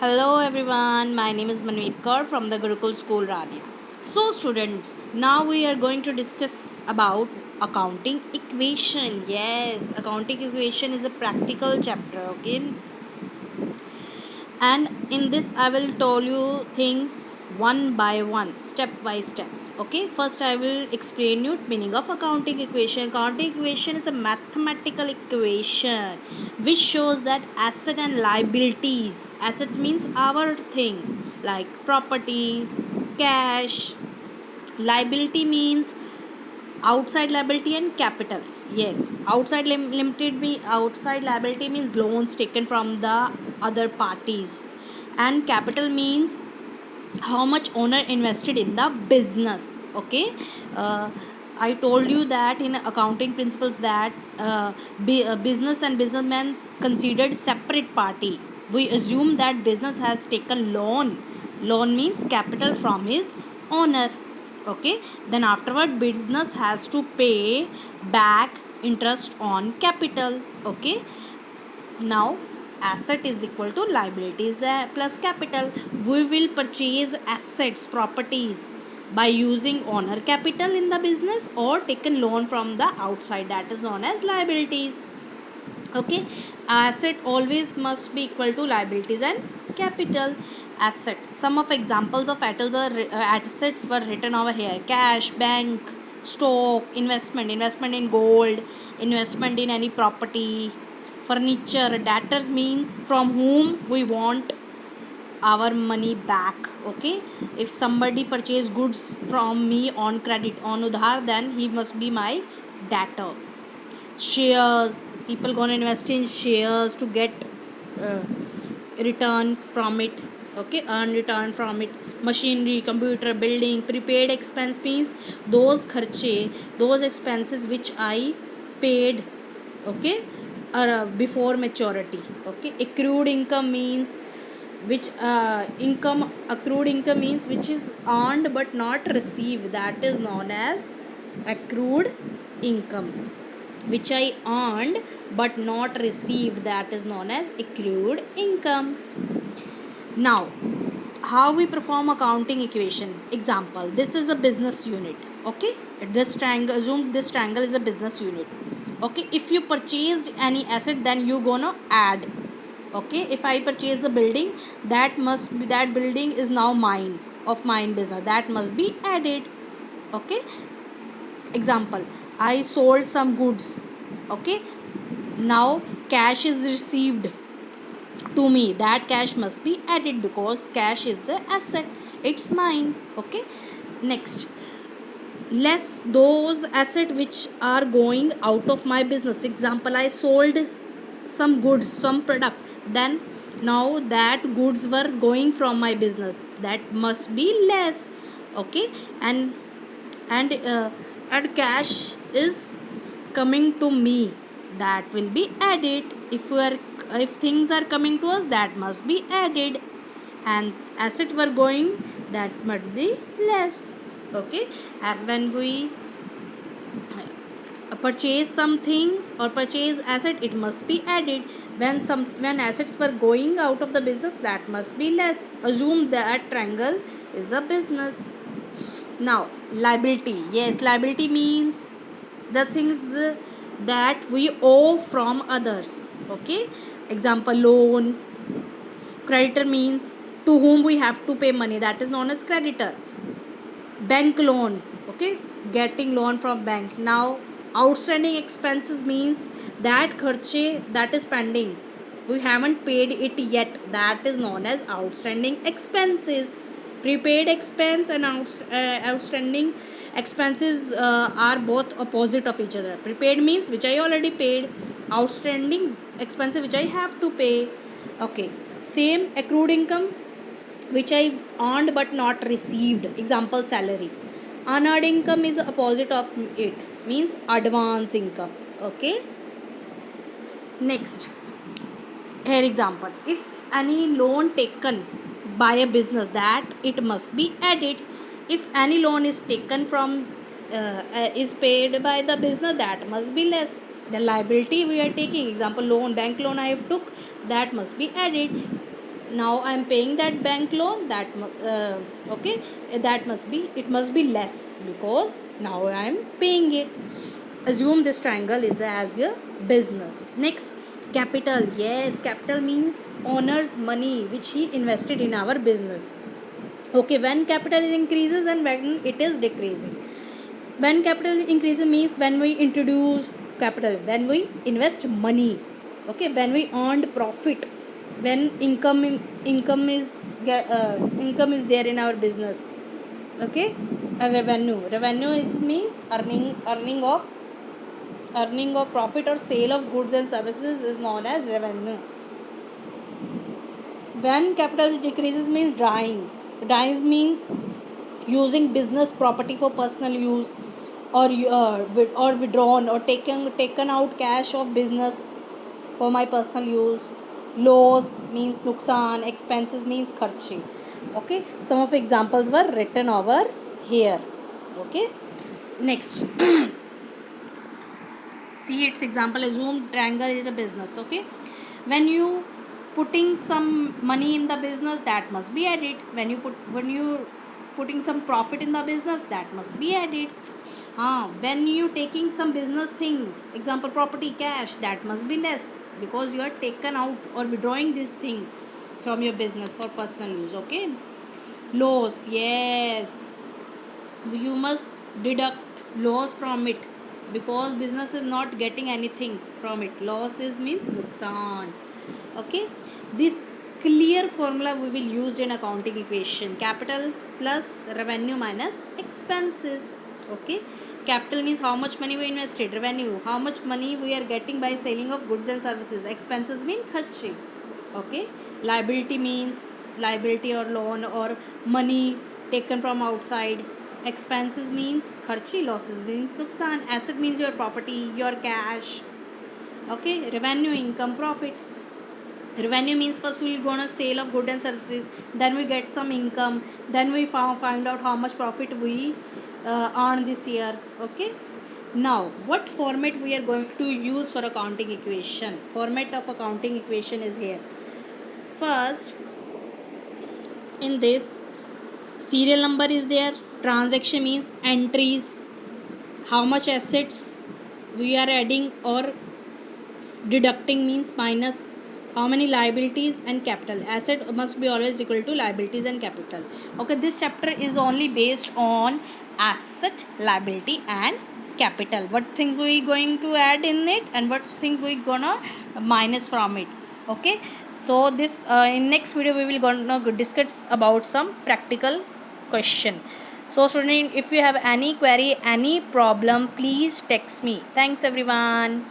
Hello everyone, my name is Manveet Kaur from the Gurukul School Rania. So student, now we are going to discuss about accounting equation. Yes, accounting equation is a practical chapter, okay? And in this I will tell you things one by one, step by step. Okay, first I will explain you meaning of accounting equation. Accounting equation is a mathematical equation which shows that asset and liabilities. Asset means our things like property, cash. Liability means outside liability and capital. Yes, outside liability means loans taken from the other parties, and capital means how much owner invested in the business. Okay, uh, I told you that in accounting principles that business and businessmen considered separate party. We assume that business has taken loan means capital from his owner. Okay, then afterward business has to pay back interest on capital. Okay, now asset is equal to liabilities plus capital. We will purchase assets, properties by using owner capital in the business or taken loan from the outside, that is known as liabilities. Okay, asset always must be equal to liabilities and capital. Asset, some of examples of assets were written over here: cash, bank, stock, investment in gold, investment in any property, furniture. Debtors means from whom we want our money back. Okay, if somebody purchase goods from me on credit, on udhar, then he must be my debtor. Shares, people gonna invest in shares to get uh, return from it. Okay, earn return from it. Machinery, computer, building. Prepaid expense means those kharche, those expenses which I paid. Okay, before maturity. Okay, accrued income means which income, accrued income means which is earned but not received, that is known as accrued income. Which I earned but not received, that is known as accrued income. Now, how we perform accounting equation. Example, this is a business unit. Okay, this triangle, assume this triangle is a business unit. Okay, if you purchased any asset, then you gonna add. Okay, if I purchase a building, that must be, that building is now mine, of mine business, that must be added. Okay, example, I sold some goods. Okay, now cash is received to me, that cash must be added because cash is the asset, it's mine. Okay, next, less those assets which are going out of my business. Example, I sold some goods, some product, then now that goods were going from my business, that must be less. Okay, and and uh, and cash is coming to me, that will be added. If things are coming to us, that must be added, and asset were going, that must be less. Okay, as when we purchase some things or purchase asset, it must be added. When assets were going out of the business, that must be less. Assume that triangle is a business. Now, liability. Yes, liability means the things that we owe from others. Okay, example, loan. Creditor means to whom we have to pay money, that is known as creditor. Bank loan. Okay, getting loan from bank. Now, outstanding expenses means that kharche that is pending, we haven't paid it yet, that is known as outstanding expenses. Prepaid expense and outstanding expenses are both opposite of each other. Prepaid means which I already paid, outstanding expenses which I have to pay. Okay, same. Accrued income, which I earned but not received. Example, salary. Unearned income is opposite of it, means advance income. Okay. Next, here example. If any loan taken by a business, that it must be added. If any loan is taken from is paid by the business, that must be less. The liability we are taking, example, loan, bank loan I have took, that must be added. now I am paying that bank loan, okay, that must be less because now I am paying it. Assume this triangle is as your business. Next, capital. Yes, capital means owner's money which he invested in our business. Okay, when capital increases and when it is decreasing. When capital increases means when we introduce capital, when we invest money. Okay, when we earned profit, when income is there in our business. Okay, revenue is means earning of profit or sale of goods and services is known as revenue. When capital decreases means dying means using business property for personal use, or withdrawn or taken out cash of business for my personal use. Loss means nuksan, expenses means kharche. Okay, some of examples were written over here. Okay, next. See its example. Assume triangle is a business. Okay, when you putting some money in the business, that must be added. When you putting some profit in the business, that must be added. When you taking some business things, example property, cash, that must be less because you are taken out or withdrawing this thing from your business for personal use. Okay, loss. Yes, you must deduct loss from it because business is not getting anything from it. Losses means nuksan. Okay, this clear formula we will use in accounting equation: capital plus revenue minus expenses. Okay, capital means how much money we invested, revenue how much money we are getting by selling of goods and services, expenses mean kharche. Okay, liability means liability or loan or money taken from outside. Expenses means kharchi, losses means nuksan, asset means your property, your cash. Okay, revenue, income, profit. Revenue means first we'll go on a sale of goods and services, then we get some income, then we find out how much profit we earn this year. Okay, now what format we are going to use for accounting equation? Format of accounting equation is here. First, in this, serial number is there. Transaction means entries, how much assets we are adding or deducting means minus how many liabilities and capital. Asset must be always equal to liabilities and capital. Okay, this chapter is only based on asset, liability and capital. What things we going to add in it and what things we gonna minus from it. Okay, so this in next video we will gonna discuss about some practical question. So student, if you have any query, any problem, please text me. Thanks everyone.